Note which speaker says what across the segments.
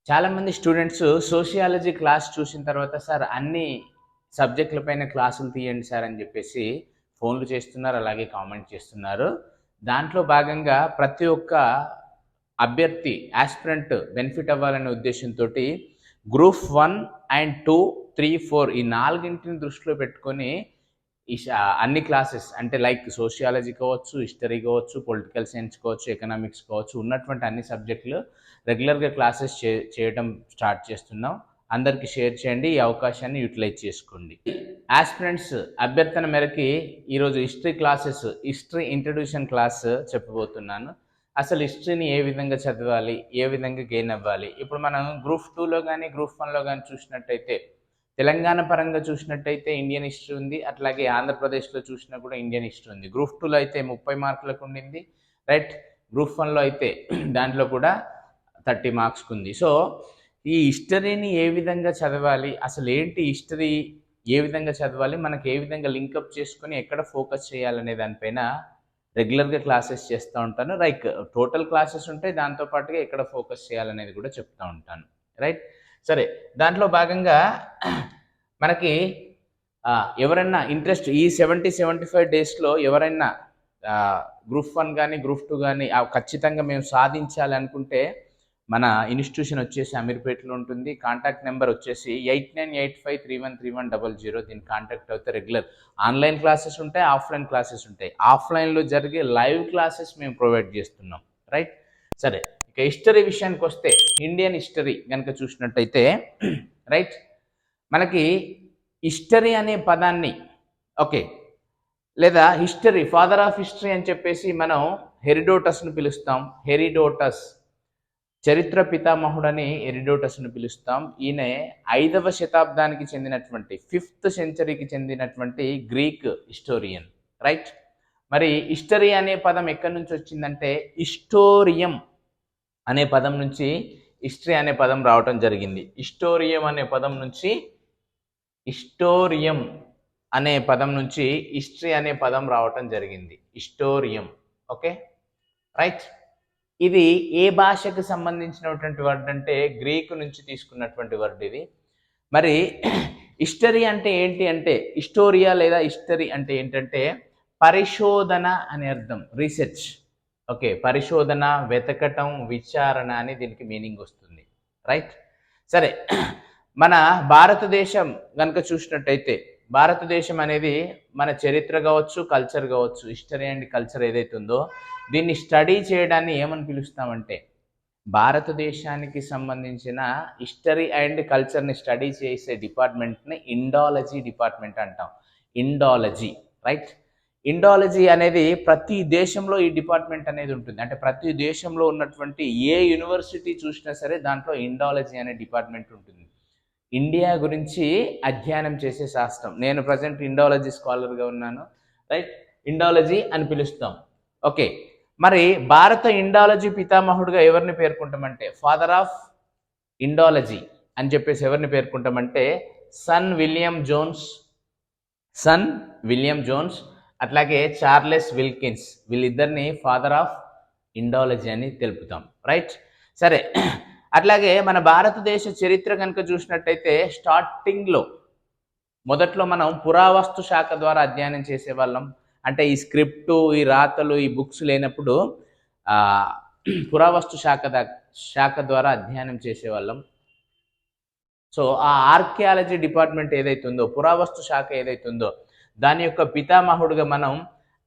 Speaker 1: చాలామంది students sociology class చూసిన తర్వాత సార్ అన్ని సబ్జెక్టుల పైన క్లాసులు తీయండి సార్ అని చెప్పేసి ఫోన్లు చేస్తున్నారు, అలాగే కామెంట్ చేస్తున్నారు. దాంట్లో భాగంగా ప్రతి ఒక్క అభ్యర్థి ఆస్పిరెంట్ బెనిఫిట్ అవ్వాలనే ఉద్దేశంతో గ్రూప్ 1 అండ్ 2, 3, 4 ఈ నాలుగింటిని దృష్టిలో పెట్టుకొని అన్ని క్లాసెస్ అంటే లైక్ సోషియాలజీ కావచ్చు, హిస్టరీ కావచ్చు, పొలిటికల్ సైన్స్ కావచ్చు, ఎకనామిక్స్ కావచ్చు, ఉన్నటువంటి అన్ని సబ్జెక్టులు రెగ్యులర్గా క్లాసెస్ చేయడం స్టార్ట్ చేస్తున్నాం. అందరికీ షేర్ చేయండి, ఈ అవకాశాన్ని యూటిలైజ్ చేసుకోండి. ఆస్పిరెంట్స్ అభ్యర్థన మేరకి ఈరోజు హిస్టరీ ఇంట్రడ్యూషన్ క్లాస్ చెప్పబోతున్నాను. అసలు హిస్టరీని ఏ విధంగా చదవాలి, ఏ విధంగా గెయిన్ అవ్వాలి. ఇప్పుడు మనం గ్రూప్ 2లో కానీ గ్రూప్ 1లో కానీ చూసినట్టయితే తెలంగాణ పరంగా చూసినట్టయితే ఇండియన్ హిస్టరీ ఉంది, అట్లాగే ఆంధ్రప్రదేశ్లో చూసినా కూడా ఇండియన్ హిస్టరీ ఉంది. గ్రూప్ 2లో అయితే 30 మార్కులకు ఉండింది, రైట్. గ్రూప్ 1లో అయితే దాంట్లో కూడా 30 మార్క్స్కి ఉంది. సో ఈ హిస్టరీని ఏ విధంగా చదవాలి, అసలు ఏంటి హిస్టరీ, ఏ విధంగా చదవాలి, మనకి ఏ విధంగా లింకప్ చేసుకొని ఎక్కడ ఫోకస్ చేయాలనే దానిపైన రెగ్యులర్గా క్లాసెస్ చేస్తూ ఉంటాను. లైక్ టోటల్ క్లాసెస్ ఉంటాయి, దాంతోపాటుగా ఎక్కడ ఫోకస్ చేయాలనేది కూడా చెప్తూ ఉంటాను, రైట్. సరే, దాంట్లో భాగంగా మనకి ఎవరైనా ఇంట్రెస్ట్ ఈ 75 డేస్లో ఎవరైనా గ్రూప్ 1 కానీ గ్రూప్ 2 కానీ ఖచ్చితంగా మేము సాధించాలి అనుకుంటే మన ఇన్స్టిట్యూషన్ వచ్చేసి అమీర్పేటలో ఉంటుంది. కాంటాక్ట్ నెంబర్ వచ్చేసి 8985313100. దీన్ని కాంటాక్ట్ అవుతే రెగ్యులర్ ఆన్లైన్ క్లాసెస్ ఉంటాయి, ఆఫ్లైన్ క్లాసెస్ ఉంటాయి. ఆఫ్లైన్లో జరిగే లైవ్ క్లాసెస్ మేము ప్రొవైడ్ చేస్తున్నాం, రైట్. సరే, ఇక హిస్టరీ విషయానికి వస్తే ఇండియన్ హిస్టరీ కనుక చూసినట్టయితే రైట్, మనకి హిస్టరీ అనే పదాన్ని ఓకే లేదా హిస్టరీ ఫాదర్ ఆఫ్ హిస్టరీ అని చెప్పేసి మనం హెరిడోటస్ను పిలుస్తాం. హెరిడోటస్ చరిత్ర పితామహుడని హెరిడోటస్ను పిలుస్తాం. ఈయన 5వ శతాబ్దానికి చెందినటువంటి 5th సెంచరీకి చెందినటువంటి గ్రీక్ హిస్టోరియన్, రైట్. మరి హిస్టరీ అనే పదం ఎక్కడి నుంచి వచ్చిందంటే హిస్టోరియం అనే పదం నుంచి హిస్టరీ అనే పదం రావటం జరిగింది. హిస్టోరియం అనే పదం నుంచి హిస్టరీ అనే పదం రావటం జరిగింది. హిస్టోరియం, ఓకే, రైట్. ఇది ఏ భాషకు సంబంధించినటువంటి వర్డ్ అంటే గ్రీకు నుంచి తీసుకున్నటువంటి వర్డ్ ఇది. మరి హిస్టరీ అంటే ఏంటి అంటే హిస్టోరియా లేదా హిస్టరీ అంటే ఏంటంటే పరిశోధన అనే అర్థం, రీసెర్చ్, ఓకే. పరిశోధన, వెతకటం, విచారణ అని దీనికి మీనింగ్ వస్తుంది, రైట్. సరే, మన భారతదేశం కనుక చూసినట్టయితే భారతదేశం అనేది మన చరిత్ర కావచ్చు, కల్చర్ కావచ్చు, హిస్టరీ అండ్ కల్చర్ ఏదైతే ఉందో దీన్ని స్టడీ చేయడాన్ని ఏమని పిలుస్తామంటే భారతదేశానికి సంబంధించిన హిస్టరీ అండ్ కల్చర్ని స్టడీ చేసే డిపార్ట్మెంట్ని ఇండాలజీ డిపార్ట్మెంట్ అంటాం. Indology, right. ఇండాలజీ అనేది ప్రతి దేశంలో ఈ డిపార్ట్మెంట్ అనేది ఉంటుంది. అంటే ప్రతి దేశంలో ఉన్నటువంటి ఏ యూనివర్సిటీ చూసినా సరే దాంట్లో ఇండాలజీ అనే డిపార్ట్మెంట్ ఉంటుంది. ఇండియా గురించి అధ్యయనం చేసే శాస్త్రం. నేను ప్రజెంట్ ఇండాలజీ స్కాలర్గా ఉన్నాను, రైట్. ఇండాలజీ అని పిలుస్తాం, ఓకే. మరి భారత ఇండాలజీ పితామహుడుగా ఎవరిని పేర్కొంటామంటే ఫాదర్ ఆఫ్ ఇండాలజీ అని చెప్పేసి ఎవరిని పేర్కొంటామంటే సన్ విలియం జోన్స్, అట్లాగే చార్లెస్ విల్కిన్స్, వీళ్ళిద్దరిని ఫాదర్ ఆఫ్ ఇండాలజీ అని తెలుపుతాం, రైట్. సరే, అట్లాగే మన భారతదేశ చరిత్ర కనుక చూసినట్టయితే స్టార్టింగ్లో మొదట్లో మనం పురావస్తు శాఖ ద్వారా అధ్యయనం చేసేవాళ్ళం. అంటే ఈ స్క్రిప్టు, ఈ రాతలు, ఈ బుక్స్ లేనప్పుడు పురావస్తు శాఖ ద్వారా అధ్యయనం చేసేవాళ్ళం. సో ఆ ఆర్కియాలజీ డిపార్ట్మెంట్ ఏదైతే ఉందో, పురావస్తు శాఖ ఏదైతే ఉందో దాని యొక్క పితామహుడుగా మనం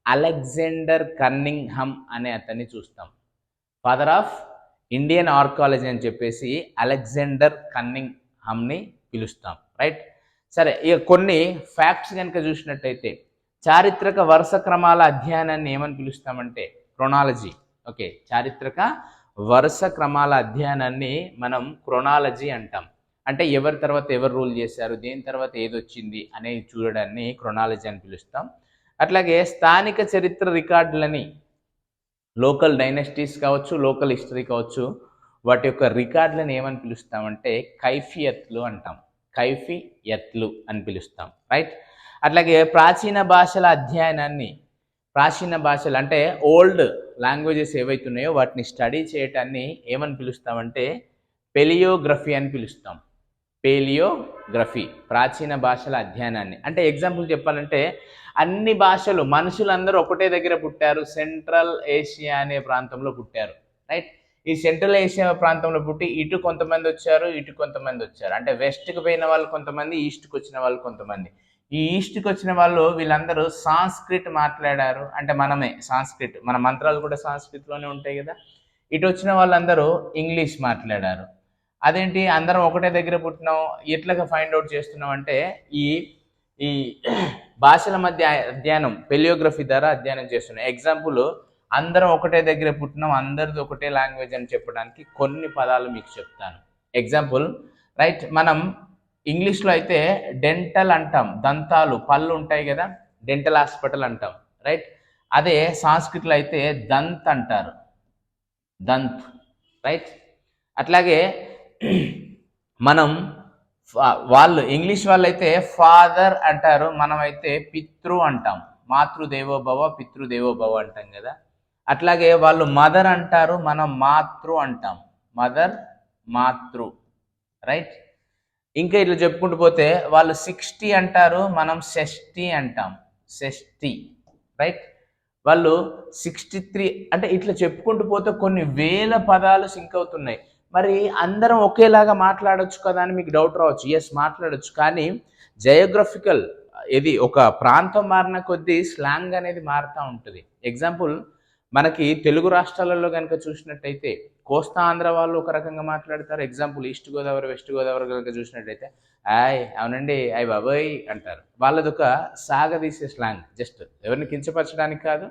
Speaker 1: అలెగ్జాండర్ కన్నింగ్హామ్ అనే అతన్ని చూస్తాం. ఫాదర్ ఆఫ్ ఇండియన్ ఆర్కియాలజీ అని చెప్పేసి అలెగ్జాండర్ కన్నింగ్హామ్ని పిలుస్తాం, రైట్. సరే, ఇక కొన్ని ఫ్యాక్ట్స్ కనుక చూసినట్టయితే చారిత్రక వరుస క్రమాల అధ్యయనాన్ని ఏమని పిలుస్తామంటే క్రొనాలజీ, ఓకే. చారిత్రక వరుస క్రమాల అధ్యయనాన్ని మనం క్రొనాలజీ అంటాం. అంటే ఎవరి తర్వాత ఎవరు రూల్ చేశారు, దేని తర్వాత ఏది వచ్చింది అనేది చూడడాన్ని క్రొనాలజీ అని పిలుస్తాం. అట్లాగే స్థానిక చరిత్ర రికార్డులని, లోకల్ డైనస్టీస్ కావచ్చు, లోకల్ హిస్టరీ కావచ్చు, వాటి యొక్క రికార్డులను ఏమని పిలుస్తామంటే కైఫియత్లు అంటాం. కైఫియత్లు అని పిలుస్తాం, రైట్. అట్లాగే ప్రాచీన భాషల అధ్యయనాన్ని, ప్రాచీన భాషలు అంటే ఓల్డ్ లాంగ్వేజెస్ ఏవైతే ఉన్నాయో వాటిని స్టడీ చేయటాన్ని ఏమని పిలుస్తామంటే పెలియోగ్రఫీ అని పిలుస్తాం. పేలియోగ్రఫీ ప్రాచీన భాషల అధ్యయనాన్ని. అంటే ఎగ్జాంపుల్ చెప్పాలంటే అన్ని భాషలు మనుషులందరూ ఒకటే దగ్గర పుట్టారు, సెంట్రల్ ఏషియా అనే ప్రాంతంలో పుట్టారు, రైట్. ఈ సెంట్రల్ ఏషియా ప్రాంతంలో పుట్టి ఇటు కొంతమంది వచ్చారు, ఇటు కొంతమంది వచ్చారు. అంటే వెస్ట్కి పోయిన వాళ్ళు కొంతమంది, ఈస్ట్కి వచ్చిన వాళ్ళు కొంతమంది. ఈ ఈస్ట్కి వచ్చిన వాళ్ళు వీళ్ళందరూ సాంస్క్రిట్ మాట్లాడారు. అంటే మనమే సాంస్క్రిట్, మన మంత్రాలు కూడా సాంస్క్రిట్లోనే ఉంటాయి కదా. ఇటు వచ్చిన వాళ్ళందరూ ఇంగ్లీష్ మాట్లాడారు. అదేంటి అందరం ఒకటే దగ్గర పుట్టినాం, ఎట్లాగా ఫైండ్ అవుట్ చేస్తున్నాం అంటే ఈ ఈ భాషల మధ్య అధ్యయనం పెలియోగ్రఫీ ద్వారా అధ్యయనం చేస్తున్నాం. ఎగ్జాంపుల్, అందరం ఒకటే దగ్గర పుట్టినాం, అందరిది ఒకటే లాంగ్వేజ్ అని చెప్పడానికి కొన్ని పదాలు మీకు చెప్తాను. Example, right. మనం ఇంగ్లీష్లో అయితే డెంటల్ అంటాం, దంతాలు పళ్ళు ఉంటాయి కదా, డెంటల్ హాస్పిటల్ అంటాం, రైట్. అదే సాంస్క్రిట్లో అయితే దంత్ అంటారు, దంత్, రైట్. అట్లాగే మనం వాళ్ళు ఇంగ్లీష్ వాళ్ళు అయితే ఫాదర్ అంటారు, మనమైతే పితృ అంటాం, మాతృదేవోభవ పితృదేవోభవ అంటాం కదా. అట్లాగే వాళ్ళు మదర్ అంటారు, మనం మాతృ అంటాం, మదర్ మాతృ, రైట్. ఇంకా ఇట్లా చెప్పుకుంటూ పోతే వాళ్ళు 60 అంటారు, మనం షష్ఠి అంటాం, షష్ఠి, రైట్. వాళ్ళు 63 అంటే ఇట్లా చెప్పుకుంటూ పోతే కొన్ని వేల పదాలు సింక్ అవుతున్నాయి. మరి అందరం ఒకేలాగా మాట్లాడొచ్చు కదా అని మీకు డౌట్ రావచ్చు. ఎస్, మాట్లాడొచ్చు. కానీ జయోగ్రఫికల్ ఇది ఒక ప్రాంతం మారిన కొద్దీ స్లాంగ్ అనేది మారుతూ ఉంటుంది. ఎగ్జాంపుల్, మనకి తెలుగు రాష్ట్రాలలో కనుక చూసినట్టయితే కోస్తా ఆంధ్ర వాళ్ళు ఒక రకంగా మాట్లాడతారు. Example, east Godavari west Godavari కనుక చూసినట్టయితే ఆయ్ అవునండి అయ్ బాబోయ్ అంటారు. వాళ్ళది ఒక సాగదీసే స్లాంగ్, జస్ట్ ఎవరిని కించపరచడానికి కాదు.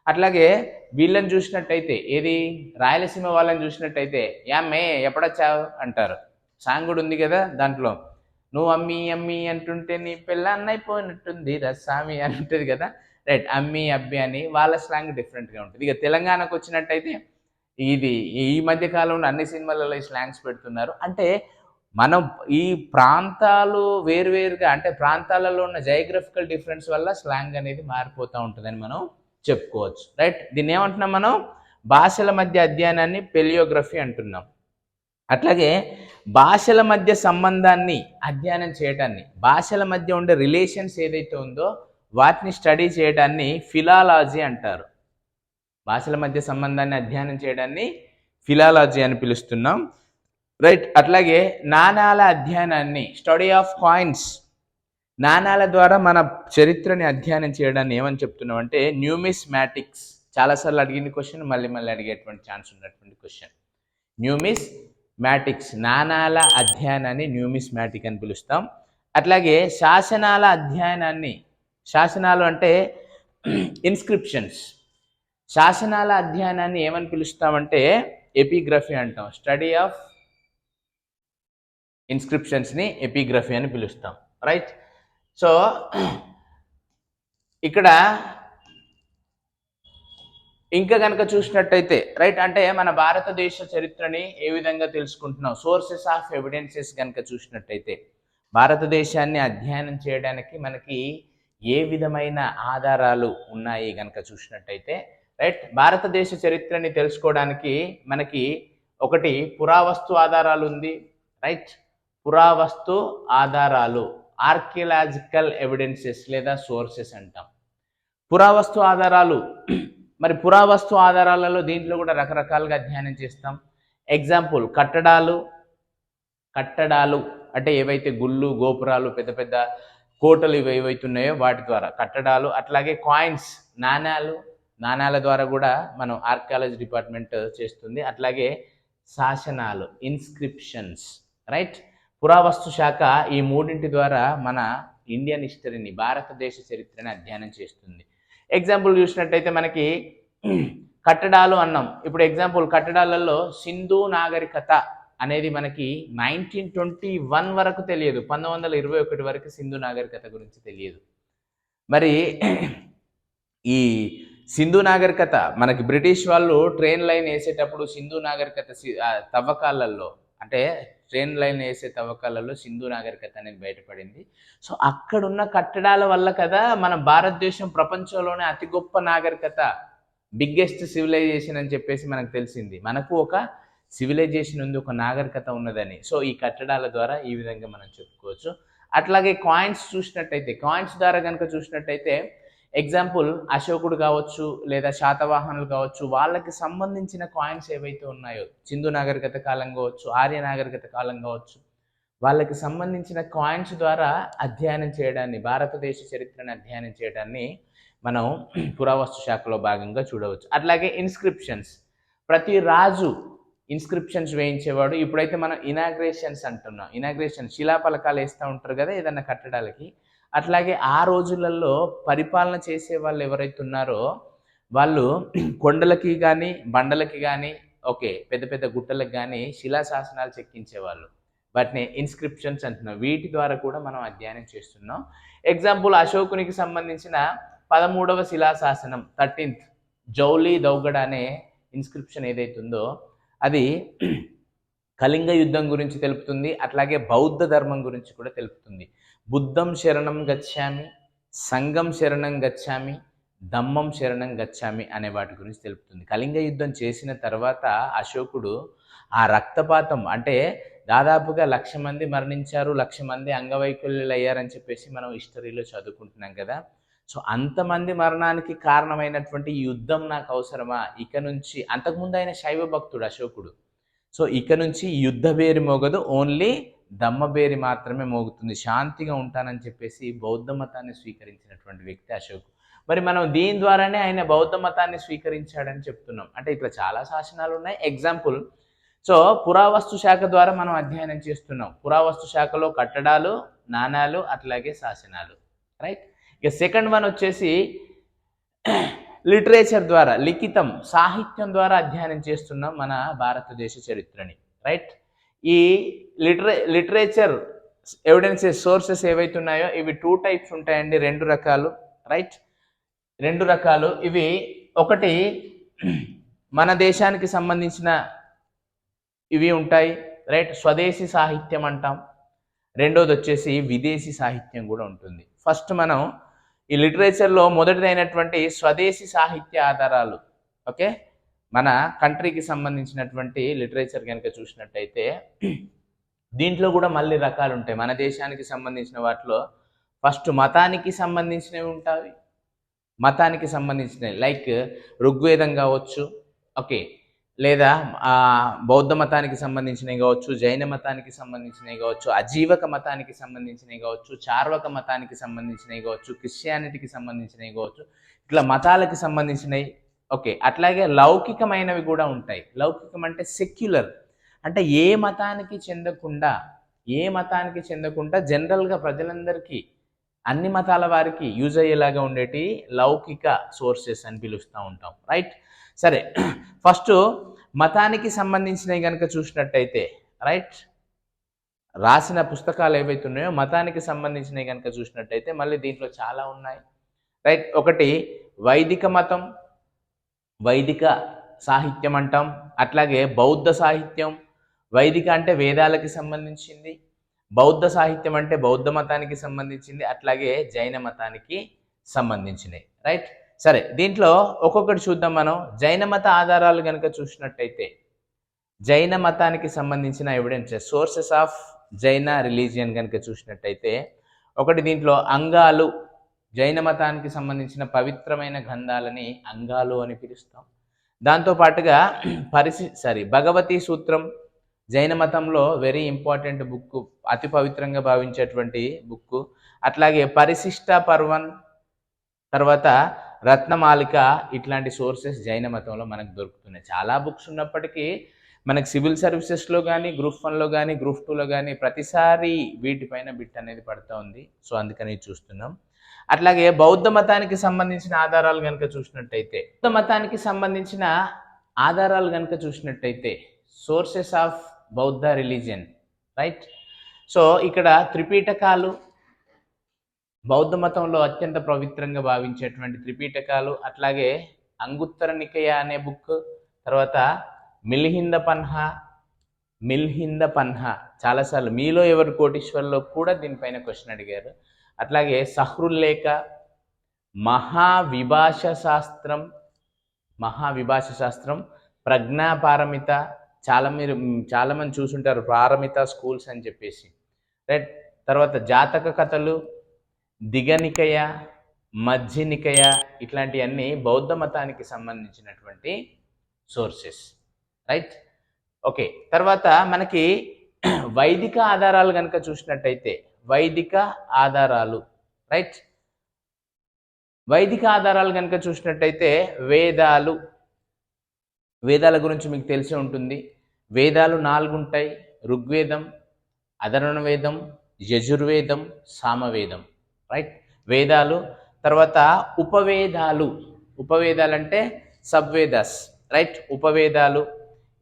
Speaker 1: అట్లాగే వీళ్ళని చూసినట్టయితే, ఏది రాయలసీమ వాళ్ళని చూసినట్టయితే యామ్మే ఎప్పుడొచ్చావు అంటారు. సాంగ్ కూడా ఉంది కదా దాంట్లో, నువ్వు అమ్మి అమ్మి అంటుంటే నీ పిల్ల అయిపోయినట్టుంది రస్సామి అని ఉంటుంది కదా, రైట్. అమ్మి అబ్బి అని వాళ్ళ స్లాంగ్ డిఫరెంట్గా ఉంటుంది. ఇక తెలంగాణకు వచ్చినట్టయితే ఇది ఈ మధ్య కాలంలో అన్ని సినిమాలలో ఈ స్లాంగ్స్ పెడుతున్నారు. అంటే మనం ఈ ప్రాంతాలు వేరువేరుగా, అంటే ప్రాంతాలలో ఉన్న జయోగ్రఫికల్ డిఫరెన్స్ వల్ల స్లాంగ్ అనేది మారిపోతూ ఉంటుందని మనం చెప్పుకోవచ్చు, రైట్. దీన్ని ఏమంటున్నాం మనం? భాషల మధ్య అధ్యయనాన్ని పెలియోగ్రఫీ అంటున్నాం. అట్లాగే భాషల మధ్య సంబంధాన్ని అధ్యయనం చేయడాన్ని, భాషల మధ్య ఉండే రిలేషన్స్ ఏదైతే ఉందో వాటిని స్టడీ చేయడాన్ని ఫిలాలజీ అంటారు. భాషల మధ్య సంబంధాన్ని అధ్యయనం చేయడాన్ని ఫిలాలజీ అని పిలుస్తున్నాం, రైట్. అట్లాగే నాణాల అధ్యయనాన్ని, స్టడీ ఆఫ్ కాయిన్స్, నాణాల ద్వారా మన చరిత్రని అధ్యయనం చేయడాన్ని ఏమని చెప్తున్నాం అంటే న్యూమిస్మాటిక్స్. చాలాసార్లు అడిగిన క్వశ్చన్, మళ్ళీ మళ్ళీ అడిగేటువంటి ఛాన్స్ ఉన్నటువంటి క్వశ్చన్. న్యూమిస్మాటిక్స్, నాణాల అధ్యయనాన్ని న్యూమిస్మాటిక్ అని పిలుస్తాం. అట్లాగే శాసనాల అధ్యయనాన్ని, శాసనాలు అంటే ఇన్స్క్రిప్షన్స్, శాసనాల అధ్యయనాన్ని ఏమని పిలుస్తామంటే ఎపిగ్రఫీ అంటాం. స్టడీ ఆఫ్ ఇన్స్క్రిప్షన్స్ని ఎపిగ్రఫీ అని పిలుస్తాం, రైట్. సో ఇక్కడ ఇంకా కనుక చూసినట్టయితే, రైట్, అంటే మన భారతదేశ చరిత్రని ఏ విధంగా తెలుసుకుంటున్నాం, సోర్సెస్ ఆఫ్ ఎవిడెన్సెస్ కనుక చూసినట్టయితే, భారతదేశాన్ని అధ్యయనం చేయడానికి మనకి ఏ విధమైన ఆధారాలు ఉన్నాయి కనుక చూసినట్టయితే, రైట్. భారతదేశ చరిత్రని తెలుసుకోవడానికి మనకి ఒకటి పురావస్తు ఆధారాలు ఉంది, రైట్. పురావస్తు ఆధారాలు, ఆర్కియలాజికల్ ఎవిడెన్సెస్ లేదా సోర్సెస్ అంటాం. పురావస్తు ఆధారాలు, మరి పురావస్తు ఆధారాలలో దీంట్లో కూడా రకరకాలుగా అధ్యయనం చేస్తాం. ఎగ్జాంపుల్, కట్టడాలు అంటే ఏవైతే గుళ్ళు గోపురాలు పెద్ద పెద్ద కోటలు ఇవి ఏవైతున్నాయో వాటి ద్వారా కట్టడాలు. అట్లాగే కాయిన్స్, నాణాల ద్వారా కూడా మనం ఆర్కియాలజీ డిపార్ట్మెంట్ చేస్తుంది. అట్లాగే శాసనాలు, ఇన్స్క్రిప్షన్స్, రైట్. పురావస్తు శాఖ ఈ మూడింటి ద్వారా మన ఇండియన్ హిస్టరీని, భారతదేశ చరిత్రని అధ్యయనం చేస్తుంది. ఎగ్జాంపుల్ చూసినట్టయితే మనకి కట్టడాలు అన్నాం. ఇప్పుడు ఎగ్జాంపుల్, కట్టడాలలో సింధు నాగరికత అనేది మనకి 1921 వరకు తెలియదు, 1921 వరకు సింధు నాగరికత గురించి తెలియదు. మరి ఈ సింధు నాగరికత మనకి బ్రిటిష్ వాళ్ళు ట్రైన్ లైన్ వేసేటప్పుడు సింధు నాగరికత తవ్వకాలలో, అంటే ట్రైన్ లైన్ వేసే తవ్వకాలలో సింధు నాగరికత అనేది బయటపడింది. సో అక్కడున్న కట్టడాల వల్ల కదా మన భారతదేశం ప్రపంచంలోనే అతి గొప్ప నాగరికత, బిగ్గెస్ట్ సివిలైజేషన్ అని చెప్పేసి మనకు తెలిసింది. మనకు ఒక సివిలైజేషన్ ఉంది, ఒక నాగరికత ఉన్నదని. సో ఈ కట్టడాల ద్వారా ఈ విధంగా మనం చెప్పుకోవచ్చు. అట్లాగే కాయిన్స్ చూసినట్టయితే, కాయిన్స్ ద్వారా కనుక చూసినట్టయితే ఎగ్జాంపుల్ అశోకుడు కావచ్చు లేదా శాతవాహనులు కావచ్చు, వాళ్ళకి సంబంధించిన కాయిన్స్ ఏవైతే ఉన్నాయో, సింధు నాగరికత కాలం కావచ్చు, ఆర్య నాగరికత కాలం కావచ్చు, వాళ్ళకి సంబంధించిన కాయిన్స్ ద్వారా అధ్యయనం చేయడాన్ని, భారతదేశ చరిత్రను అధ్యయనం చేయడాన్ని మనం పురావస్తు శాఖలో భాగంగా చూడవచ్చు. అట్లాగే ఇన్స్క్రిప్షన్స్, ప్రతి రాజు ఇన్స్క్రిప్షన్స్ వేయించేవాడు. ఇప్పుడైతే మనం ఇనాగ్రేషన్స్ అంటున్నాం, ఇనాగ్రేషన్ శిలాఫలకాలు వేస్తూ ఉంటారు కదా ఏదన్నా కట్టడాలకి. అట్లాగే ఆ రోజులలో పరిపాలన చేసే వాళ్ళు ఎవరైతే ఉన్నారో వాళ్ళు కొండలకి కానీ బండలకి కానీ పెద్ద పెద్ద గుట్టలకు కానీ శిలాశాసనాలు చెక్కించేవాళ్ళు. వాటిని ఇన్స్క్రిప్షన్స్ అంటున్నాం. వీటి ద్వారా కూడా మనం అధ్యయనం చేస్తున్నాం. ఎగ్జాంపుల్ అశోకునికి సంబంధించిన 13వ శిలాశాసనం 13th జౌలి దౌగడ అనే ఇన్స్క్రిప్షన్ ఏదైతే ఉందో అది కళింగ యుద్ధం గురించి తెలుపుతుంది. అట్లాగే బౌద్ధ ధర్మం గురించి కూడా తెలుపుతుంది. బుద్ధం శరణం గచ్చామి, సంఘం శరణం గచ్చామి, ధమ్మం శరణం గచ్చామి అనే వాటి గురించి తెలుపుతుంది. కళింగ యుద్ధం చేసిన తర్వాత అశోకుడు ఆ రక్తపాతం అంటే దాదాపుగా 1,00,000 మంది మరణించారు, 1,00,000 మంది అంగవైకల్యులు అయ్యారని చెప్పేసి మనం హిస్టరీలో చదువుకుంటున్నాం కదా. సో అంతమంది మరణానికి కారణమైనటువంటి యుద్ధం నాకు అవసరమా? ఇక నుంచి, అంతకుముందు ఆయన శైవ భక్తుడు అశోకుడు. సో ఇక నుంచి యుద్ధ బేరి మోగదు, ఓన్లీ దమ్మబేరి మాత్రమే మోగుతుంది, శాంతిగా ఉంటానని చెప్పేసి బౌద్ధ మతాన్ని స్వీకరించినటువంటి వ్యక్తి అశోక్. మరి మనం దీని ద్వారానే ఆయన బౌద్ధ మతాన్ని స్వీకరించాడని చెప్తున్నాం. అంటే ఇట్లా చాలా శాసనాలు ఉన్నాయి. ఎగ్జాంపుల్, సో పురావస్తు శాఖ ద్వారా మనం అధ్యయనం చేస్తున్నాం. పురావస్తు శాఖలో కట్టడాలు, నాణాలు, అట్లాగే శాసనాలు, రైట్. ఇక సెకండ్ వన్ వచ్చేసి లిటరేచర్ ద్వారా, లిఖితం సాహిత్యం ద్వారా అధ్యయనం చేస్తున్నాం మన భారతదేశ చరిత్రని, రైట్. ఈ లిటరేచర్ ఎవిడెన్సెస్, సోర్సెస్ ఏవైతే ఉన్నాయో ఇవి 2 టైప్స్ ఉంటాయండి, 2 రకాలు, రైట్. 2 రకాలు ఇవి. ఒకటి మన దేశానికి సంబంధించిన ఇవి ఉంటాయి, రైట్, స్వదేశీ సాహిత్యం అంటాం. రెండోది వచ్చేసి విదేశీ సాహిత్యం కూడా ఉంటుంది. ఫస్ట్ మనం ఈ లిటరేచర్లో మొదటిదైనటువంటి స్వదేశీ సాహిత్య ఆధారాలు, ఓకే, మన కంట్రీకి సంబంధించినటువంటి లిటరేచర్ కనుక చూసినట్టయితే దీంట్లో కూడా మళ్ళీ రకాలు ఉంటాయి. మన దేశానికి సంబంధించిన వాటిలో ఫస్ట్ మతానికి సంబంధించినవి ఉంటాయి, మతానికి సంబంధించినవి లైక్ ఋగ్వేదం కావచ్చు, ఓకే, లేదా బౌద్ధ మతానికి సంబంధించినవి కావచ్చు, జైన మతానికి సంబంధించినవి కావచ్చు, అజీవక మతానికి సంబంధించినవి కావచ్చు, చార్వక మతానికి సంబంధించినవి కావచ్చు, క్రిస్టియానిటీకి సంబంధించినవి కావచ్చు, ఇట్లా మతాలకు సంబంధించినవి, ఓకే. అట్లాగే లౌకికమైనవి కూడా ఉంటాయి. లౌకికం అంటే సెక్యులర్, అంటే ఏ మతానికి చెందకుండా జనరల్గా ప్రజలందరికీ, అన్ని మతాల వారికి యూజ్ అయ్యేలాగా ఉండేటి లౌకిక సోర్సెస్ అని పిలుస్తూ ఉంటాం, రైట్. సరే, ఫస్ట్ మతానికి సంబంధించినవి కనుక చూసినట్టయితే, రైట్, రాసిన పుస్తకాలు ఏవైతే ఉన్నాయో మతానికి సంబంధించినవి కనుక చూసినట్టయితే మళ్ళీ దీంట్లో చాలా ఉన్నాయి, రైట్. ఒకటి వైదిక మతం, వైదిక సాహిత్యం అంటాం. అట్లాగే బౌద్ధ సాహిత్యం, వైదిక అంటే వేదాలకి సంబంధించింది, బౌద్ధ సాహిత్యం అంటే బౌద్ధ మతానికి సంబంధించింది, అట్లాగే జైన మతానికి సంబంధించినవి, రైట్. సరే, దీంట్లో ఒక్కొక్కటి చూద్దాం మనం. జైన మత ఆధారాలు కనుక చూసినట్టయితే జైన మతానికి సంబంధించిన ఎవిడెన్సెస్, సోర్సెస్ ఆఫ్ జైన రిలీజియన్ కనుక చూసినట్టయితే ఒకటి దీంట్లో అంగాలు, జైన మతానికి సంబంధించిన పవిత్రమైన గ్రంథాలని అంగాలు అని పిలుస్తాం. దాంతోపాటుగా భగవతీ సూత్రం జైన మతంలో వెరీ ఇంపార్టెంట్ బుక్, అతి పవిత్రంగా భావించేటువంటి బుక్. అట్లాగే పరిశిష్ట పర్వన్, తర్వాత రత్నమాలిక, ఇట్లాంటి సోర్సెస్ జైన మతంలో మనకు దొరుకుతున్నాయి. చాలా బుక్స్ ఉన్నప్పటికీ మనకి సివిల్ సర్వీసెస్లో కానీ, గ్రూప్ 1లో కానీ, గ్రూప్ 2లో కానీ ప్రతిసారి వీటిపైన బిట్ అనేది పడుతూ ఉంది. సో అందుకని చూస్తున్నాం. అట్లాగే బౌద్ధ మతానికి సంబంధించిన ఆధారాలు కనుక చూసినట్టయితే, బౌద్ధ మతానికి సంబంధించిన ఆధారాలు కనుక చూసినట్టయితే సోర్సెస్ ఆఫ్ బౌద్ధ రిలీజియన్, రైట్. సో ఇక్కడ త్రిపీటకాలు, బౌద్ధ మతంలో అత్యంత పవిత్రంగా భావించేటువంటి త్రిపీటకాలు, అట్లాగే అంగుత్తర నికయ అనే బుక్, తర్వాత మిల్హింద పన్హా చాలాసార్లు మీలో ఎవరు కోటీశ్వర్లో కూడా దీనిపైన క్వశ్చన్ అడిగారు. అట్లాగే సహృల్లేఖ, మహావిభాష శాస్త్రం, ప్రజ్ఞాపారమిత, చాలా మంది చూసుంటారు పారమిత స్కూల్స్ అని చెప్పేసి, రైట్. తర్వాత జాతక కథలు, దిగనికయ, మధ్యనికయ, ఇట్లాంటివన్నీ బౌద్ధ మతానికి సంబంధించినటువంటి సోర్సెస్, రైట్. ఓకే, తర్వాత మనకి వైదిక ఆధారాలు కనుక చూసినట్టయితే, వైదిక ఆధారాలు, రైట్. వైదిక ఆధారాలు కనుక చూసినట్టయితే వేదాల గురించి మీకు తెలిసి ఉంటుంది. వేదాలు 4 ఉంటాయి: ఋగ్వేదం, అధర్వణ వేదం, యజుర్వేదం, సామవేదం, రైట్. వేదాలు. తర్వాత ఉపవేదాలు అంటే సబ్వేదాస్, రైట్. ఉపవేదాలు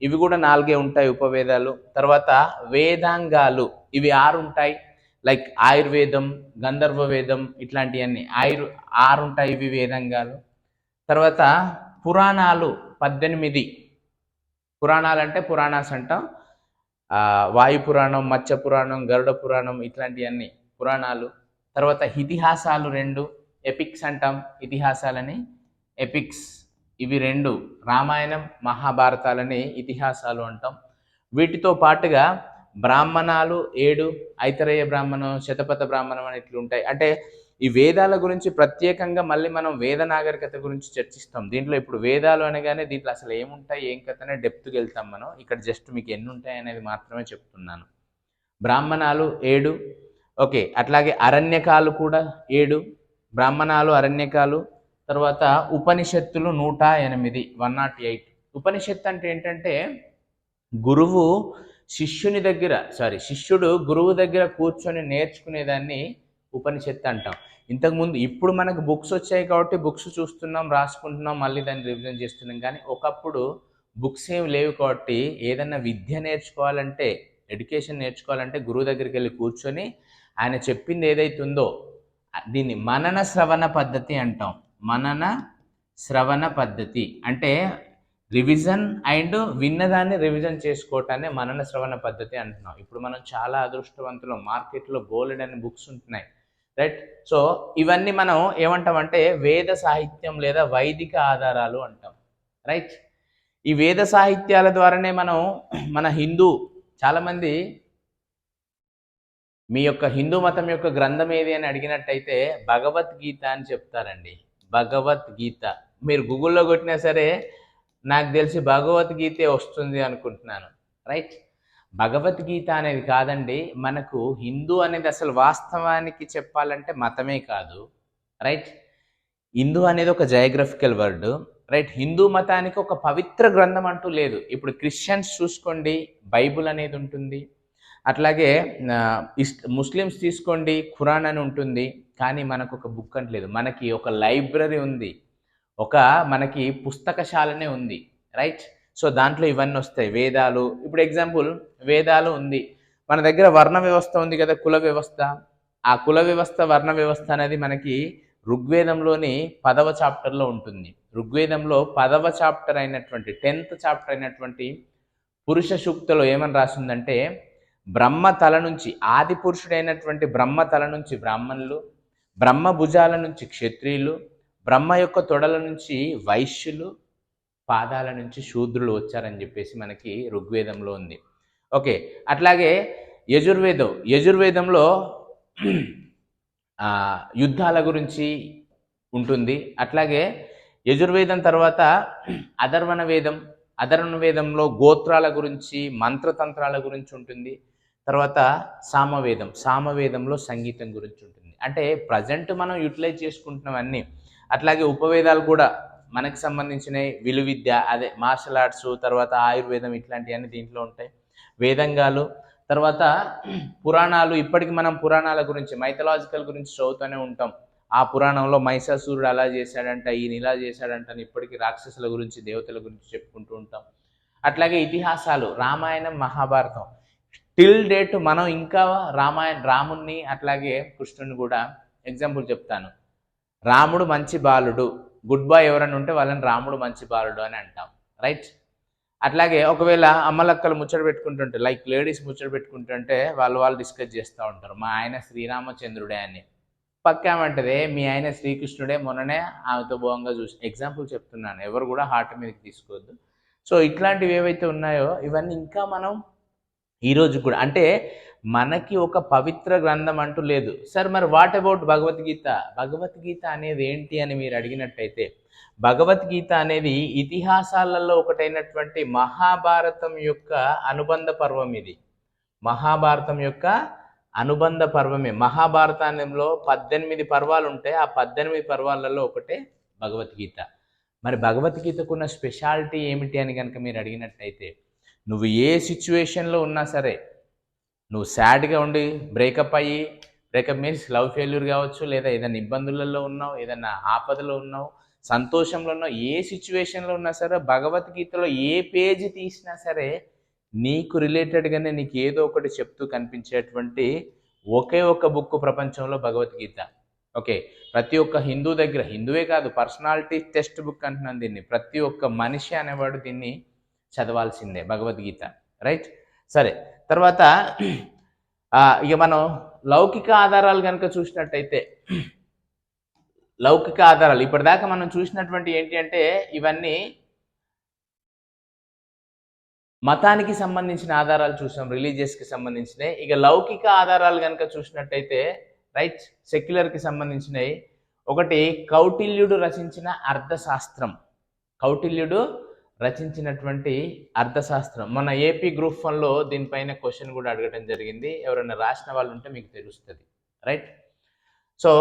Speaker 1: ఇవి కూడా 4 ఉంటాయి, ఉపవేదాలు. తర్వాత వేదాంగాలు, ఇవి 6 ఉంటాయి, లైక్ ఆయుర్వేదం, గంధర్వ వేదం, ఇట్లాంటివన్నీ 6 ఉంటాయి, ఇవి వేదాంగాలు. తర్వాత పురాణాలు 18. పురాణాలు అంటే పురాణాస్ అంటాం. వాయు పురాణం, మత్స్య పురాణం, గరుడ పురాణం, ఇట్లాంటివన్నీ పురాణాలు. తర్వాత ఇతిహాసాలు 2, ఎపిక్స్ అంటాం ఇతిహాసాలని, ఎపిక్స్ ఇవి 2, రామాయణం, మహాభారతాలని ఇతిహాసాలు అంటాం. వీటితో పాటుగా బ్రాహ్మణాలు 7, ఐతరేయ బ్రాహ్మణం, శతపథ బ్రాహ్మణం అని ఇట్లుంటాయి. అంటే ఈ వేదాల గురించి ప్రత్యేకంగా మళ్ళీ మనం వేద నాగరికత గురించి చర్చిస్తాం దీంట్లో. ఇప్పుడు వేదాలు అనగానే దీంట్లో అసలు ఏముంటాయి, ఏం కథనే డెప్త్కి వెళ్తాం మనం. ఇక్కడ జస్ట్ మీకు ఎన్ని ఉంటాయి అనేది మాత్రమే చెప్తున్నాను. బ్రాహ్మణాలు 7, ఓకే. అట్లాగే అరణ్యకాలు కూడా 7, బ్రాహ్మణాలు, అరణ్యకాలు. తర్వాత ఉపనిషత్తులు 108, 108. ఉపనిషత్తు అంటే ఏంటంటే శిష్యుడు గురువు దగ్గర కూర్చొని నేర్చుకునేదాన్ని ఉపనిషత్తు అంటాం. ఇంతకుముందు, ఇప్పుడు మనకు బుక్స్ వచ్చాయి కాబట్టి బుక్స్ చూస్తున్నాం, రాసుకుంటున్నాం, మళ్ళీ దాన్ని రివిజన్ చేస్తున్నాం. కానీ ఒకప్పుడు బుక్స్ ఏమి లేవు కాబట్టి ఏదన్నా విద్య నేర్చుకోవాలంటే, ఎడ్యుకేషన్ నేర్చుకోవాలంటే గురువు దగ్గరికి వెళ్ళి కూర్చొని ఆయన చెప్పింది ఏదైతే ఉందో దీన్ని మనన శ్రవణ పద్ధతి అంటాం. మనన శ్రవణ పద్ధతి అంటే రివిజన్ అండ్ విన్నదాన్ని రివిజన్ చేసుకోవటాన్ని మనన శ్రవణ పద్ధతి అంటున్నాం. ఇప్పుడు మనం చాలా అదృష్టవంతులు, మార్కెట్లో బోలెడ్ అనే బుక్స్ ఉంటున్నాయి, రైట్. సో ఇవన్నీ మనం ఏమంటామంటే వేద సాహిత్యం లేదా వైదిక ఆధారాలు అంటాం, రైట్. ఈ వేద సాహిత్యాల ద్వారానే మనం చాలామంది మీ యొక్క హిందూ మతం యొక్క గ్రంథం ఏది అని అడిగినట్టయితే భగవద్గీత అని చెప్తారండి. భగవద్గీత మీరు గూగుల్లో కొట్టినా సరే నాకు తెలిసి భగవద్గీతే వస్తుంది అనుకుంటున్నాను, రైట్. భగవద్గీత అనేది కాదండి, మనకు హిందూ అనేది అసలు వాస్తవానికి చెప్పాలంటే మతమే కాదు, రైట్. హిందూ అనేది ఒక జయోగ్రఫికల్ వర్డ్, రైట్. హిందూ మతానికి ఒక పవిత్ర గ్రంథం అంటూ లేదు. ఇప్పుడు క్రిస్టియన్స్ చూసుకోండి, బైబుల్ అనేది ఉంటుంది. అట్లాగే ముస్లిమ్స్ తీసుకోండి, ఖురాన్ అని ఉంటుంది. కానీ మనకు ఒక బుక్ అంటే లేదు. మనకి ఒక లైబ్రరీ ఉంది, మనకి పుస్తకశాలనే ఉంది, రైట్. సో దాంట్లో ఇవన్నీ వస్తాయి. వేదాలు, ఇప్పుడు ఎగ్జాంపుల్ వేదాలు ఉంది, మన దగ్గర వర్ణ వ్యవస్థ ఉంది కదా, కుల వ్యవస్థ. ఆ కుల వ్యవస్థ, వర్ణ వ్యవస్థ అనేది మనకి ఋగ్వేదంలోని 10వ చాప్టర్లో ఉంటుంది. ఋగ్వేదంలో 10వ చాప్టర్ అయినటువంటి 10th చాప్టర్ అయినటువంటి పురుష సూక్తలో ఏమని రాసిందంటే, బ్రహ్మ తల నుంచి, ఆది పురుషుడైనటువంటి బ్రహ్మ తల నుంచి బ్రాహ్మణులు, బ్రహ్మ భుజాల నుంచి క్షత్రియులు, బ్రహ్మ యొక్క తొడల నుంచి వైశ్యులు, పాదాల నుంచి శూద్రులు వచ్చారని చెప్పేసి మనకి ఋగ్వేదంలో ఉంది, ఓకే. అట్లాగే యజుర్వేదంలో యుద్ధాల గురించి ఉంటుంది. అట్లాగే యజుర్వేదం తర్వాత అధర్వణ వేదంలో గోత్రాల గురించి, మంత్రతంత్రాల గురించి ఉంటుంది. తర్వాత సామవేదంలో సంగీతం గురించి ఉంటుంది. అంటే ప్రజెంట్ మనం యూటిలైజ్ చేసుకుంటున్నాం అన్నీ. అట్లాగే ఉపవేదాలు కూడా మనకు సంబంధించినవి, విలువిద్య అదే మార్షల్ ఆర్ట్స్, తర్వాత ఆయుర్వేదం, ఇట్లాంటివన్నీ దీంట్లో ఉంటాయి. వేదంగాలు, తర్వాత పురాణాలు. ఇప్పటికి మనం పురాణాల గురించి, మైథలాజికల్ గురించి చదువుతూనే ఉంటాం. ఆ పురాణంలో మహిషాసురుడు అలా చేశాడంట, ఈయన ఇలా చేశాడంట అని ఇప్పటికీ రాక్షసుల గురించి, దేవతల గురించి చెప్పుకుంటూ ఉంటాం. అట్లాగే ఇతిహాసాలు, రామాయణం, మహాభారతం. టిల్ డేట్ మనం ఇంకా రాముణ్ణి అట్లాగే కృష్ణుని కూడా ఎగ్జాంపుల్ చెప్తాను. రాముడు మంచి బాలుడు, గుడ్ బాయ్ ఎవరైనా ఉంటే వాళ్ళని రాముడు మంచి బాలుడు అని అంటాం, రైట్. అట్లాగే ఒకవేళ అమ్మలక్కలు ముచ్చట పెట్టుకుంటుంటే, లైక్ లేడీస్ ముచ్చట పెట్టుకుంటుంటే వాళ్ళు డిస్కస్ చేస్తూ ఉంటారు, మా ఆయన శ్రీరామచంద్రుడే అని. పక్కామంటదే మీ ఆయన శ్రీకృష్ణుడే, మొన్ననే ఆమెతో భోగంగా చూసి. ఎగ్జాంపుల్ చెప్తున్నాను, ఎవరు కూడా హార్ట్ మీదకి తీసుకోవద్దు. సో ఇట్లాంటివి ఏవైతే ఉన్నాయో ఇవన్నీ ఇంకా మనం ఈరోజు కూడా అంటే మనకి ఒక పవిత్ర గ్రంథం అంటూ లేదు. సార్ మరి వాట్ అబౌట్ భగవద్గీత? భగవద్గీత అనేది ఏంటి అని మీరు అడిగినట్టయితే, భగవద్గీత అనేది ఇతిహాసాలలో ఒకటైనటువంటి మహాభారతం యొక్క అనుబంధ పర్వం ఇది. మహాభారతం యొక్క అనుబంధ పర్వమే. మహాభారతంలో 18 పర్వాలు ఉంటాయి. ఆ 18 పర్వాలలో ఒకటే భగవద్గీత. మరి భగవద్గీతకున్న స్పెషాలిటీ ఏమిటి అని కనుక మీరు అడిగినట్టయితే, నువ్వు ఏ సిచ్యువేషన్లో ఉన్నా సరే, నువ్వు సాడ్గా ఉండి బ్రేకప్ మీన్స్ లవ్ ఫెయిల్యూర్ కావచ్చు, లేదా ఏదైనా ఇబ్బందులలో ఉన్నావు, ఏదైనా ఆపదలో ఉన్నావు, సంతోషంలో ఉన్నావు, ఏ సిచ్యువేషన్లో ఉన్నా సరే భగవద్గీతలో ఏ పేజీ తీసినా సరే నీకు రిలేటెడ్గానే నీకు ఏదో ఒకటి చెప్తూ కనిపించేటువంటి ఒకే ఒక బుక్ ప్రపంచంలో భగవద్గీత. ఓకే, ప్రతి ఒక్క హిందూ దగ్గర, హిందువే కాదు, పర్సనాలిటీ టెక్స్ట్ బుక్ అంటున్నాను దీన్ని, ప్రతి ఒక్క మనిషి అనేవాడు దీన్ని చదవాల్సిందే భగవద్గీత. రైట్, సరే. తర్వాత ఇక మనం లౌకిక ఆధారాలు కనుక చూసినట్టయితే, లౌకిక ఆధారాలు ఇప్పటిదాకా మనం చూసినటువంటి ఏంటి అంటే ఇవన్నీ మతానికి సంబంధించిన ఆధారాలు చూసాం, రిలీజియస్కి సంబంధించినవి. ఇక లౌకిక ఆధారాలు కనుక చూసినట్టయితే రైట్, సెక్యులర్కి సంబంధించినవి. ఒకటి కౌటిల్యుడు రచించిన అర్థశాస్త్రం. కౌటిల్యుడు రచించినటువంటి అర్థశాస్త్రం. మన ఏపీ గ్రూప్ 1లో దీనిపైన క్వశ్చన్ కూడా అడగడం జరిగింది. ఎవరైనా రాసిన వాళ్ళు ఉంటే మీకు తెలుస్తుంది. రైట్, సో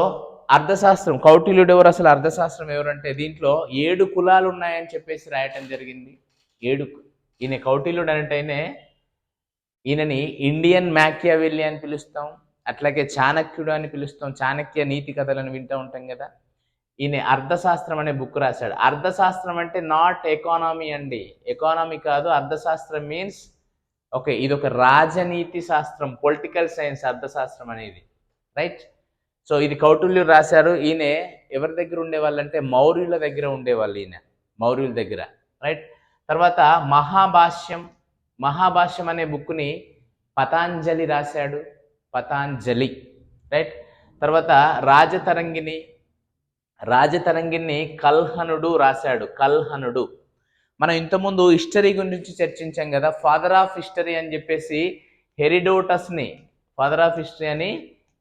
Speaker 1: అర్థశాస్త్రం కౌటిల్యుడు ఎవరు, అసలు అర్థశాస్త్రం ఎవరంటే దీంట్లో 7 కులాలు ఉన్నాయని చెప్పేసి రాయటం జరిగింది. 7. ఈయన కౌటిల్యుడు అంటేనే ఈయనని ఇండియన్ మ్యాకియావెల్లి అని పిలుస్తాం, అట్లాగే చాణక్యుడు అని పిలుస్తాం. చాణక్య నీతి కథలను వింటూ ఉంటాం కదా. ఈయన అర్థశాస్త్రం అనే బుక్ రాశాడు. అర్థశాస్త్రం అంటే నాట్ ఎకానమీ అండి, ఎకానమీ కాదు. అర్థశాస్త్రం మీన్స్ ఓకే, ఇది ఒక రాజనీతి శాస్త్రం, పొలిటికల్ సైన్స్ అర్థశాస్త్రం అనేది. రైట్, సో ఇది కౌటిల్యుడు రాశారు. ఈయన ఎవరి దగ్గర ఉండేవాళ్ళు అంటే మౌర్యుల దగ్గర ఉండేవాళ్ళు, ఈయన మౌర్యుల దగ్గర. రైట్, తర్వాత మహాభాష్యం అనే బుక్ని పతాంజలి రాశాడు, పతాంజలి. రైట్, తర్వాత రాజతరంగిని కల్హనుడు రాశాడు, కల్హనుడు. మనం ఇంతకుముందు హిస్టరీ గురించి చర్చించాం కదా, ఫాదర్ ఆఫ్ హిస్టరీ అని చెప్పేసి ఫాదర్ ఆఫ్ హిస్టరీ అని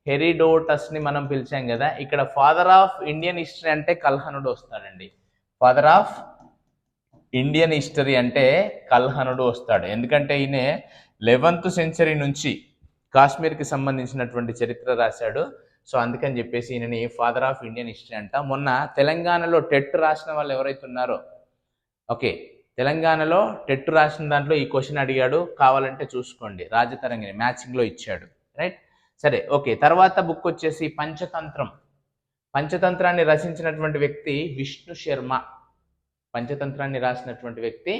Speaker 1: హెరిడోటస్ని మనం పిలిచాం కదా. ఇక్కడ ఫాదర్ ఆఫ్ ఇండియన్ హిస్టరీ అంటే కల్హనుడు వస్తాడండి. ఫాదర్ ఆఫ్ ఇండియన్ హిస్టరీ అంటే కల్హనుడు వస్తాడు. ఎందుకంటే ఈయన 11th సెంచరీ నుంచి కాశ్మీర్కి సంబంధించినటువంటి చరిత్ర రాశాడు. సో అందుకని చెప్పేసి ఈయనని ఫాదర్ ఆఫ్ ఇండియన్ హిస్టరీ అంట. మొన్న తెలంగాణలో టెట్ రాసిన వాళ్ళు ఎవరైతే ఉన్నారో, ఓకే, తెలంగాణలో టెట్ రాసిన దాంట్లో ఈ క్వశ్చన్ అడిగాడు, కావాలంటే చూసుకోండి. రాజతరంగిణి మ్యాచింగ్లో ఇచ్చాడు. రైట్, సరే, ఓకే. తర్వాత బుక్ వచ్చేసి పంచతంత్రాన్ని రచించినటువంటి వ్యక్తి విష్ణు శర్మ. పంచతంత్రాన్ని రాసినటువంటి వ్యక్తి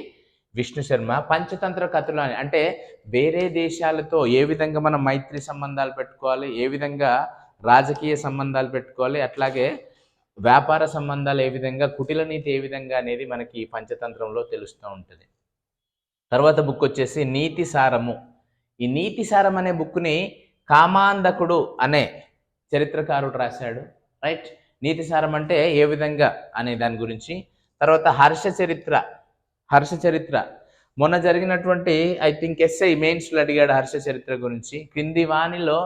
Speaker 1: విష్ణు శర్మ. పంచతంత్ర కథలు అంటే వేరే దేశాలతో ఏ విధంగా మనం మైత్రి సంబంధాలు పెట్టుకోవాలి, ఏ విధంగా రాజకీయ సంబంధాలు పెట్టుకోవాలి, అట్లాగే వ్యాపార సంబంధాలు ఏ విధంగా, కుటిల నీతి ఏ విధంగా అనేది మనకి పంచతంత్రంలో తెలుస్తూ ఉంటుంది. తర్వాత బుక్ వచ్చేసి నీతి సారము. ఈ నీతి సారం అనే బుక్ని కామాంధకుడు అనే చరిత్రకారుడు రాశాడు. రైట్, నీతి సారం అంటే ఏ విధంగా అనే దాని గురించి. తర్వాత హర్ష చరిత్ర మొన్న జరిగినటువంటి ఐ థింక్ ఎస్ఐ మెయిన్స్లో అడిగాడు హర్ష చరిత్ర గురించి. క్రింది వాణిలో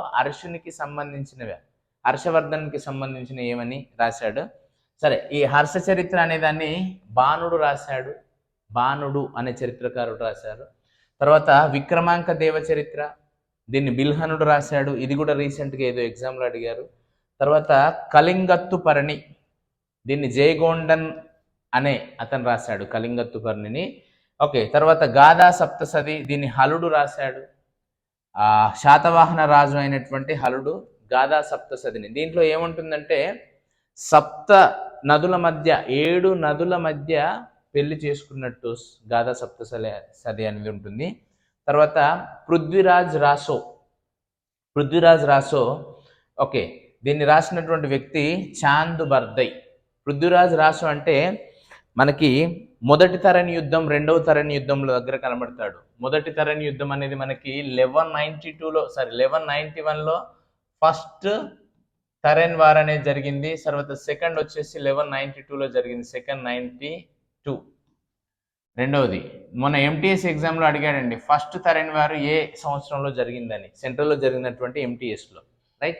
Speaker 1: హర్షవర్ధన్కి సంబంధించిన ఏమని రాశాడు. సరే, ఈ హర్ష చరిత్ర అనే దాన్ని బాణుడు రాశాడు, బాణుడు అనే చరిత్రకారుడు రాశారు. తర్వాత విక్రమాంక దేవ చరిత్ర, దీన్ని బిల్హనుడు రాశాడు. ఇది కూడా రీసెంట్గా ఏదో ఎగ్జామ్లో అడిగారు. తర్వాత కలింగత్తు పరణి, దీన్ని జయగొండన్ అనే అతను రాశాడు, కలింగత్తు పర్ణిని. ఓకే, తర్వాత గాథా సప్తసది, దీన్ని హలుడు రాశాడు. శాతవాహన రాజు అయినటువంటి హలుడు గాథా సప్తసదిని. దీంట్లో ఏముంటుందంటే 7 నదుల మధ్య పెళ్లి చేసుకున్నట్టు గాథా సప్తసది అనేది ఉంటుంది. తర్వాత పృథ్వీరాజ్ రాసో, ఓకే, దీన్ని రాసినటువంటి వ్యక్తి చాంద్ బర్దై. పృథ్వీరాజ్ రాసో అంటే మనకి మొదటి తరణి యుద్ధం, రెండవ తరణి యుద్ధంలో దగ్గర కనబడతాడు. మొదటి తరణి యుద్ధం అనేది మనకి 1191లో ఫస్ట్ తరెన్ వార్ అనేది జరిగింది. తర్వాత సెకండ్ వచ్చేసి 1192లో జరిగింది, సెకండ్ 92. రెండవది మొన్న ఎంటీఎస్ ఎగ్జామ్లో అడిగాడండి, ఫస్ట్ తరైన వారు ఏ సంవత్సరంలో జరిగిందని, సెంట్రల్లో జరిగినటువంటి ఎంటీఎస్లో. రైట్.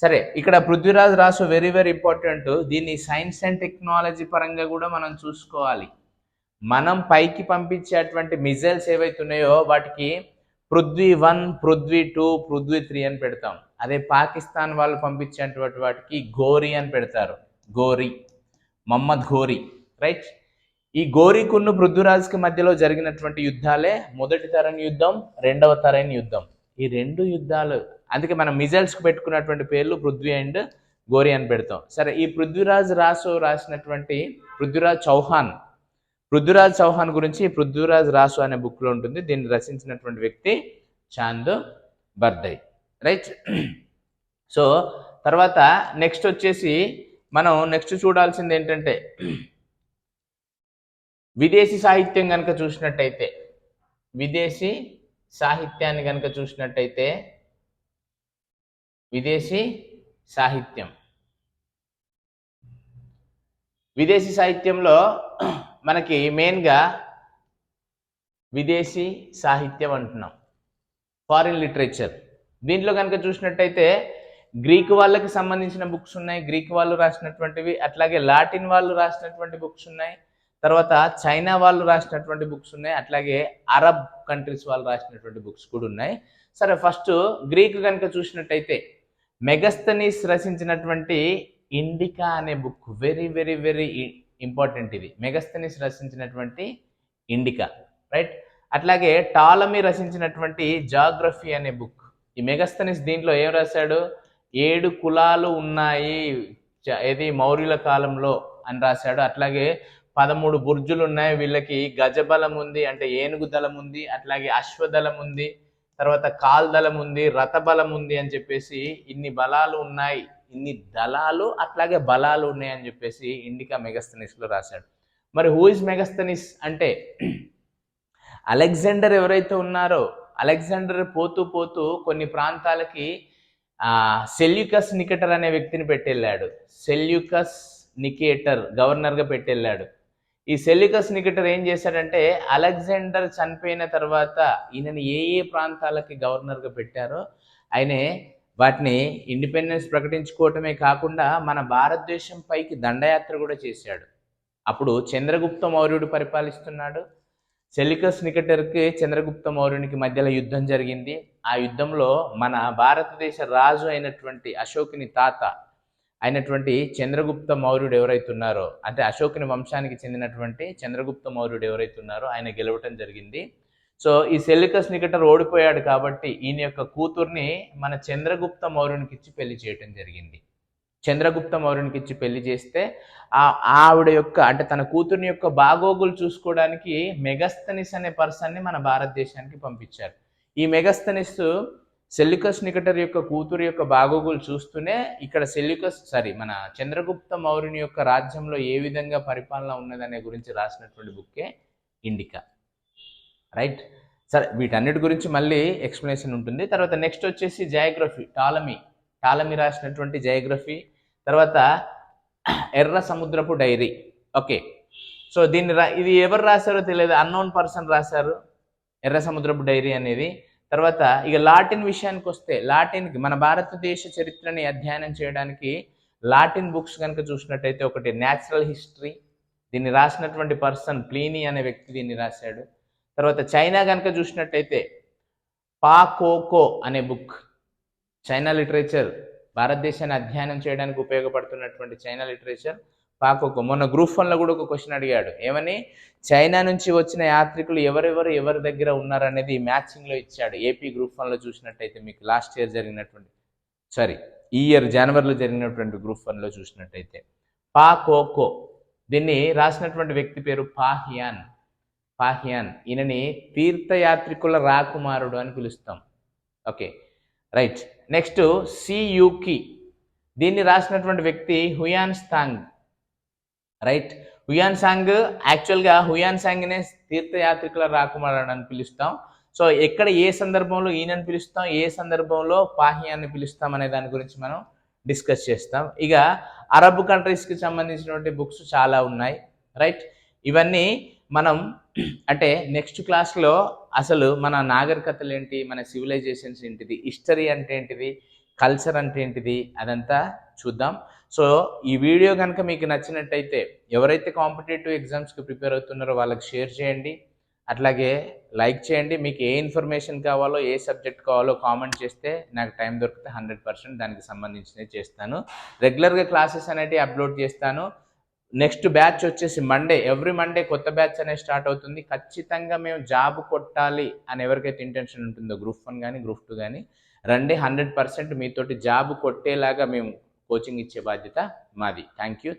Speaker 1: సరే, ఇక్కడ పృథ్వీరాజ్ రాసు వెరీ వెరీ ఇంపార్టెంట్. దీన్ని సైన్స్ అండ్ టెక్నాలజీ పరంగా కూడా మనం చూసుకోవాలి. మనం పైకి పంపించేటువంటి మిజైల్స్ ఏవైతే ఉన్నాయో వాటికి పృథ్వీ 1, పృథ్వీ 2, పృథ్వీ 3 అని పెడతాం. అదే పాకిస్తాన్ వాళ్ళు పంపించేటువంటి వాటికి ఘోరీ అని పెడతారు. ఘోరీ, మహమ్మద్ ఘోరీ. రైట్. ఈ ఘోరీకున్ను పృథ్వీరాజ్కి మధ్యలో జరిగినటువంటి యుద్ధాలే మొదటి తరం యుద్ధం, రెండవ తరైన యుద్ధం. ఈ రెండు యుద్ధాలు, అందుకే మనం మిజైల్స్కి పెట్టుకున్నటువంటి పేర్లు పృథ్వీ అండ్ ఘోరీ అని పెడతాం. సరే, ఈ పృథ్వీరాజ్ రాసు రాసినటువంటి పృథ్వీరాజ్ చౌహాన్ గురించి పృథ్వీరాజ్ రాసు అనే బుక్లో ఉంటుంది. దీన్ని రచించినటువంటి వ్యక్తి చాంద్ బర్దయ్. రైట్. సో తర్వాత నెక్స్ట్ వచ్చేసి మనం నెక్స్ట్ చూడాల్సింది ఏంటంటే, విదేశీ సాహిత్యం కనుక చూసినట్టయితే, విదేశీ సాహిత్యాన్ని కనుక చూసినట్టయితే, విదేశీ సాహిత్యంలో మనకి మెయిన్గా విదేశీ సాహిత్యం అంటున్నాం, ఫారిన్ లిటరేచర్. దీంట్లో కనుక చూసినట్టయితే గ్రీక్ వాళ్ళకి సంబంధించిన బుక్స్ ఉన్నాయి, గ్రీక్ వాళ్ళు రాసినటువంటివి. అట్లాగే లాటిన్ వాళ్ళు రాసినటువంటి బుక్స్ ఉన్నాయి. తర్వాత చైనా వాళ్ళు రాసినటువంటి బుక్స్ ఉన్నాయి. అట్లాగే అరబ్ కంట్రీస్ వాళ్ళు రాసినటువంటి బుక్స్ కూడా ఉన్నాయి. సరే, ఫస్ట్ గ్రీక్ కనుక చూసినట్టయితే మెగస్తనీస్ రచించినటువంటి ఇండికా అనే book very very very important. ఇది మెగస్తనీస్ రచించినటువంటి ఇండికా. రైట్. అట్లాగే టాలమీ రచించినటువంటి జాగ్రఫీ అనే బుక్. ఈ మెగస్తనీస్ దీంట్లో ఏం రాశాడు, 7 కులాలు ఉన్నాయి ఏది మౌర్యుల కాలంలో అని రాశాడు. అట్లాగే 13 బుర్జులు ఉన్నాయి, వీళ్ళకి గజబలం ఉంది అంటే ఏనుగు దళం ఉంది, అట్లాగే అశ్వదళం ఉంది, తర్వాత కాల్దళం ఉంది, రథబలం ఉంది అని చెప్పేసి ఇన్ని బలాలు ఉన్నాయి, ఇన్ని దళాలు అట్లాగే బలాలు ఉన్నాయి అని చెప్పేసి ఇండికా మెగస్తనీస్లో రాశాడు. మరి హూ ఇస్ మెగస్తనీస్ అంటే, అలెగ్జాండర్ ఎవరైతే ఉన్నారో, అలెగ్జాండర్ పోతూ పోతూ కొన్ని ప్రాంతాలకి సెల్యూకస్ నికేటర్ అనే వ్యక్తిని పెట్టెళ్ళాడు. సెల్యూకస్ నికేటర్ గవర్నర్గా పెట్టెళ్ళాడు. ఈ సెల్యూకస్ నికేటర్ ఏం చేశాడంటే, అలెగ్జాండర్ చనిపోయిన తర్వాత ఈయనని ఏ ఏ ప్రాంతాలకి గవర్నర్గా పెట్టారో ఆయనే వాటిని ఇండిపెండెన్స్ ప్రకటించుకోవటమే కాకుండా మన భారతదేశం పైకి దండయాత్ర కూడా చేశాడు. అప్పుడు చంద్రగుప్త మౌర్యుడు పరిపాలిస్తున్నాడు. సెల్యూకస్ నికేటర్కి చంద్రగుప్త మౌర్యునికి మధ్యలో యుద్ధం జరిగింది. ఆ యుద్ధంలో మన భారతదేశ రాజు అయినటువంటి అశోకుని తాత అయినటువంటి చంద్రగుప్త మౌర్యుడు ఎవరైతే ఉన్నారో, అంటే అశోకుని వంశానికి చెందినటువంటి చంద్రగుప్త మౌర్యుడు ఎవరైతే ఉన్నారో ఆయన గెలవటం జరిగింది. సో ఈ సెల్యూకస్ నికేటర్ ఓడిపోయాడు కాబట్టి ఈయన యొక్క కూతుర్ని మన చంద్రగుప్త మౌర్యునికి ఇచ్చి పెళ్లి చేయటం జరిగింది. చంద్రగుప్త మౌర్యునికి ఇచ్చి పెళ్లి చేస్తే ఆవిడ యొక్క అంటే తన కూతుర్ని యొక్క బాగోగులు చూసుకోవడానికి మెగస్తనిస్ అనే పర్సన్ని మన భారతదేశానికి పంపించారు. ఈ మెగస్తనిస్ సెల్యూకస్ నికేటర్ యొక్క కూతురు యొక్క బాగోగులు చూస్తూనే ఇక్కడ మన చంద్రగుప్త మౌర్యుని యొక్క రాజ్యంలో ఏ విధంగా పరిపాలన ఉన్నదనే గురించి రాసినటువంటి బుక్కే ఇండికా. రైట్. సరే, వీటన్నిటి గురించి మళ్ళీ ఎక్స్ప్లెనేషన్ ఉంటుంది. తర్వాత నెక్స్ట్ వచ్చేసి జయోగ్రఫీ, టాలమీ రాసినటువంటి జయోగ్రఫీ. తర్వాత ఎర్ర సముద్రపు డైరీ. ఓకే. సో ఇది ఎవరు రాశారో తెలియదు, అన్నోన్ పర్సన్ రాశారు ఎర్ర సముద్రపు డైరీ అనేది. తర్వాత ఇక లాటిన్ విషయానికి వస్తే, లాటిన్కి మన భారతదేశ చరిత్రని అధ్యయనం చేయడానికి లాటిన్ బుక్స్ కనుక చూసినట్టయితే ఒకటి న్యాచురల్ హిస్టరీ, దీన్ని రాసినటువంటి పర్సన్ ప్లీనీ అనే వ్యక్తి దీన్ని రాశాడు. తర్వాత చైనా కనుక చూసినట్టయితే పాకోకో అనే బుక్, చైనా లిటరేచర్, భారతదేశాన్ని అధ్యయనం చేయడానికి ఉపయోగపడుతున్నటువంటి చైనా లిటరేచర్ పాకోకో. మొన్న గ్రూప్ 1లో కూడా ఒక క్వశ్చన్ అడిగాడు, ఏమని, చైనా నుంచి వచ్చిన యాత్రికులు ఎవరి దగ్గర ఉన్నారనేది మ్యాచింగ్లో ఇచ్చాడు. ఏపీ గ్రూప్ 1లో చూసినట్టయితే మీకు లాస్ట్ ఇయర్ జరిగినటువంటి ఈ ఇయర్ జనవరిలో జరిగినటువంటి గ్రూప్ 1లో చూసినట్టయితే పాకోకో, దీన్ని రాసినటువంటి వ్యక్తి పేరు పాహియాన్. ఈయనని తీర్థయాత్రికుల రాకుమారుడు అని పిలుస్తాం. Okay, right. నెక్స్ట్ సియూకి, దీన్ని రాసినటువంటి వ్యక్తి హుయాన్ సాంగ్. రైట్. యాక్చువల్గా హుయాన్ సాంగ్నే తీర్థయాత్రికుల రాకుమారుడు అని పిలుస్తాం. సో ఎక్కడ ఏ సందర్భంలో ఈయనని పిలుస్తాం, ఏ సందర్భంలో పాహియాన్ని పిలుస్తాం అనే దాని గురించి మనం డిస్కస్ చేస్తాం. ఇక అరబ్ కంట్రీస్కి సంబంధించినటువంటి బుక్స్ చాలా ఉన్నాయి. రైట్. ఇవన్నీ మనం అంటే నెక్స్ట్ క్లాస్లో అసలు మన నాగరికతలు ఏంటి, మన సివిలైజేషన్స్ ఏంటిది, హిస్టరీ అంటే ఏంటిది, కల్చర్ అంటే ఏంటిది, అదంతా చూద్దాం. సో ఈ వీడియో కనుక మీకు నచ్చినట్టయితే ఎవరైతే కాంపిటేటివ్ ఎగ్జామ్స్కి ప్రిపేర్ అవుతున్నారో వాళ్ళకి షేర్ చేయండి, అట్లాగే లైక్ చేయండి. మీకు ఏ ఇన్ఫర్మేషన్ కావాలో, ఏ సబ్జెక్ట్ కావాలో కామెంట్ చేస్తే నాకు టైం దొరికితే 100% దానికి సంబంధించినవి చేస్తాను. రెగ్యులర్గా క్లాసెస్ అనేవి అప్లోడ్ చేస్తాను. నెక్స్ట్ బ్యాచ్ వచ్చేసి మండే, ఎవ్రీ మండే కొత్త బ్యాచ్ అనేది స్టార్ట్ అవుతుంది. ఖచ్చితంగా మేము జాబ్ కొట్టాలి అని ఎవరికైతే ఇంటెన్షన్ ఉంటుందో, గ్రూప్ 1 కానీ గ్రూప్ 2 కానీ రండి. 100% మీతోటి జాబ్ కొట్టేలాగా మేము కోచింగ్ ఇచ్చే బాధ్యత మాది. Thank you.